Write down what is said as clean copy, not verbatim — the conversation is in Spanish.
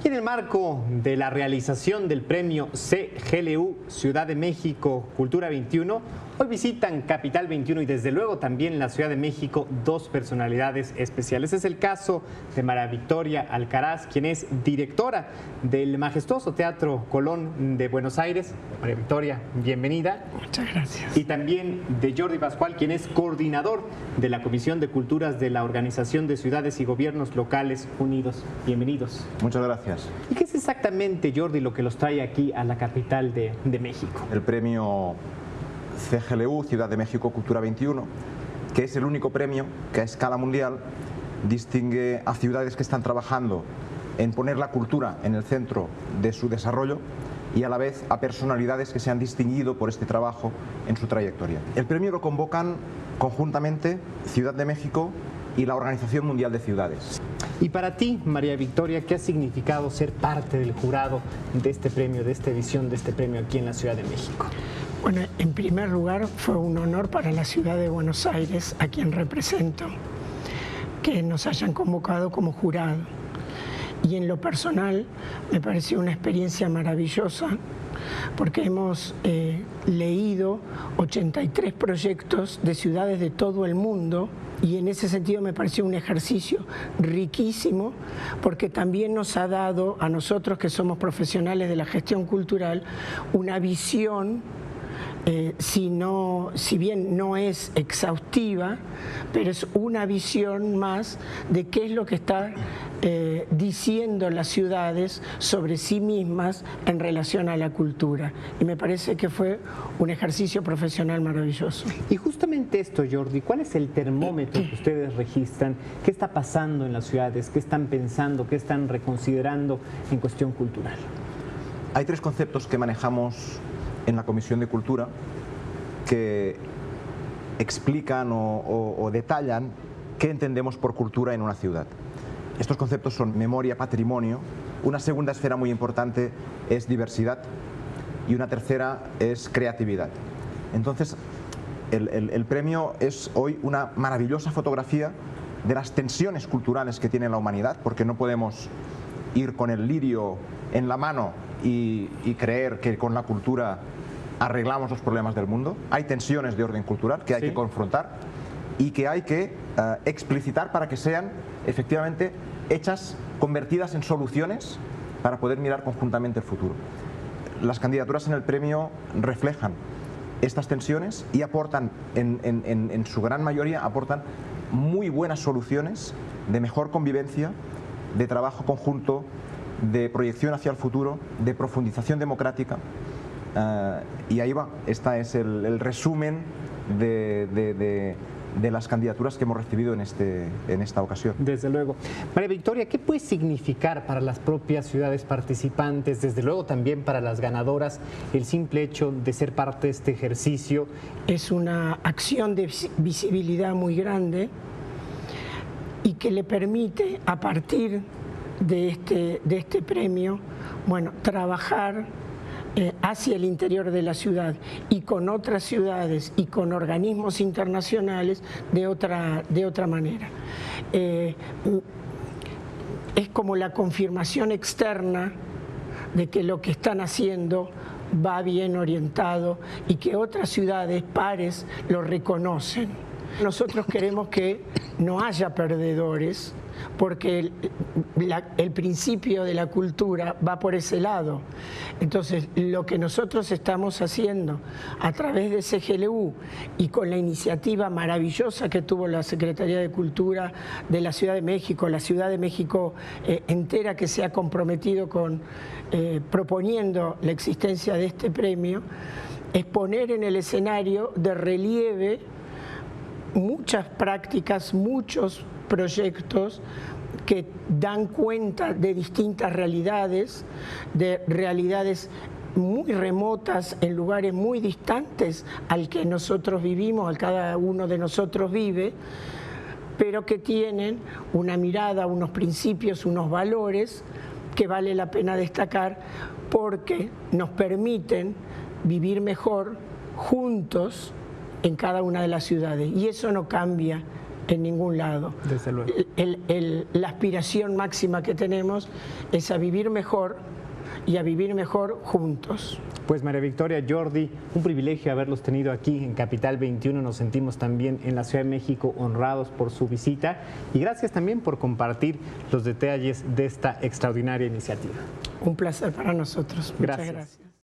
Y en el marco de la realización del premio CGLU Ciudad de México Cultura 21, hoy visitan Capital 21 y desde luego también la Ciudad de México dos personalidades especiales. Es el caso de María Victoria Alcaraz, quien es directora del majestuoso Teatro Colón de Buenos Aires. María Victoria, bienvenida. Muchas gracias. Y también de Jordi Pascual, quien es coordinador de la Comisión de Culturas de la Organización de Ciudades y Gobiernos Locales Unidos. Bienvenidos. Muchas gracias. ¿Y qué es exactamente, Jordi, lo que los trae aquí a la capital de México? El premio CGLU Ciudad de México Cultura 21, que es el único premio que a escala mundial distingue a ciudades que están trabajando en poner la cultura en el centro de su desarrollo y a la vez a personalidades que se han distinguido por este trabajo en su trayectoria. El premio lo convocan conjuntamente Ciudad de México y la Organización Mundial de Ciudades. Y para ti, María Victoria, ¿qué ha significado ser parte del jurado de este premio, de esta edición de este premio aquí en la Ciudad de México? Bueno, en primer lugar fue un honor para la ciudad de Buenos Aires, a quien represento, que nos hayan convocado como jurado. Y en lo personal me pareció una experiencia maravillosa porque hemos leído 83 proyectos de ciudades de todo el mundo y en ese sentido me pareció un ejercicio riquísimo porque también nos ha dado a nosotros que somos profesionales de la gestión cultural una visión. Si bien no es exhaustiva, pero es una visión más de qué es lo que está diciendo las ciudades sobre sí mismas en relación a la cultura. Y me parece que fue un ejercicio profesional maravilloso. Y justamente esto, Jordi, ¿cuál es el termómetro que ustedes registran? ¿Qué está pasando en las ciudades? ¿Qué están pensando? ¿Qué están reconsiderando en cuestión cultural? Hay tres conceptos que manejamos en la Comisión de Cultura que explican o detallan qué entendemos por cultura en una ciudad. Estos conceptos son memoria, patrimonio, una segunda esfera muy importante es diversidad y una tercera es creatividad. Entonces, el premio es hoy una maravillosa fotografía de las tensiones culturales que tiene la humanidad, porque no podemos ir con el lirio en la mano y creer que con la cultura arreglamos los problemas del mundo. Hay tensiones de orden cultural que hay que confrontar y que hay que explicitar para que sean efectivamente hechas, convertidas en soluciones para poder mirar conjuntamente el futuro. Las candidaturas en el premio reflejan estas tensiones y aportan, en su gran mayoría, aportan muy buenas soluciones de mejor convivencia, de trabajo conjunto, de proyección hacia el futuro, de profundización democrática. Y ahí va, este es el resumen de las candidaturas que hemos recibido en esta ocasión. Desde luego. María Victoria, ¿qué puede significar para las propias ciudades participantes, desde luego también para las ganadoras, el simple hecho de ser parte de este ejercicio? Es una acción de visibilidad muy grande y que le permite, a partir de este premio, bueno, trabajar hacia el interior de la ciudad y con otras ciudades y con organismos internacionales de otra manera. Es como la confirmación externa de que lo que están haciendo va bien orientado y que otras ciudades pares lo reconocen. Nosotros queremos que no haya perdedores, porque el principio de la cultura va por ese lado. Entonces, lo que nosotros estamos haciendo a través de CGLU y con la iniciativa maravillosa que tuvo la Secretaría de Cultura de la Ciudad de México, la Ciudad de México entera que se ha comprometido con proponiendo la existencia de este premio, es poner en el escenario de relieve muchas prácticas, muchos proyectos que dan cuenta de distintas realidades, de realidades muy remotas en lugares muy distantes al que nosotros vivimos, al cada uno de nosotros vive, pero que tienen una mirada, unos principios, unos valores que vale la pena destacar porque nos permiten vivir mejor juntos en cada una de las ciudades, y eso no cambia en ningún lado. Desde luego. La aspiración máxima que tenemos es a vivir mejor y a vivir mejor juntos. Pues María Victoria, Jordi, un privilegio haberlos tenido aquí en Capital 21. Nos sentimos también en la Ciudad de México honrados por su visita y gracias también por compartir los detalles de esta extraordinaria iniciativa. Un placer para nosotros. Muchas Gracias. gracias.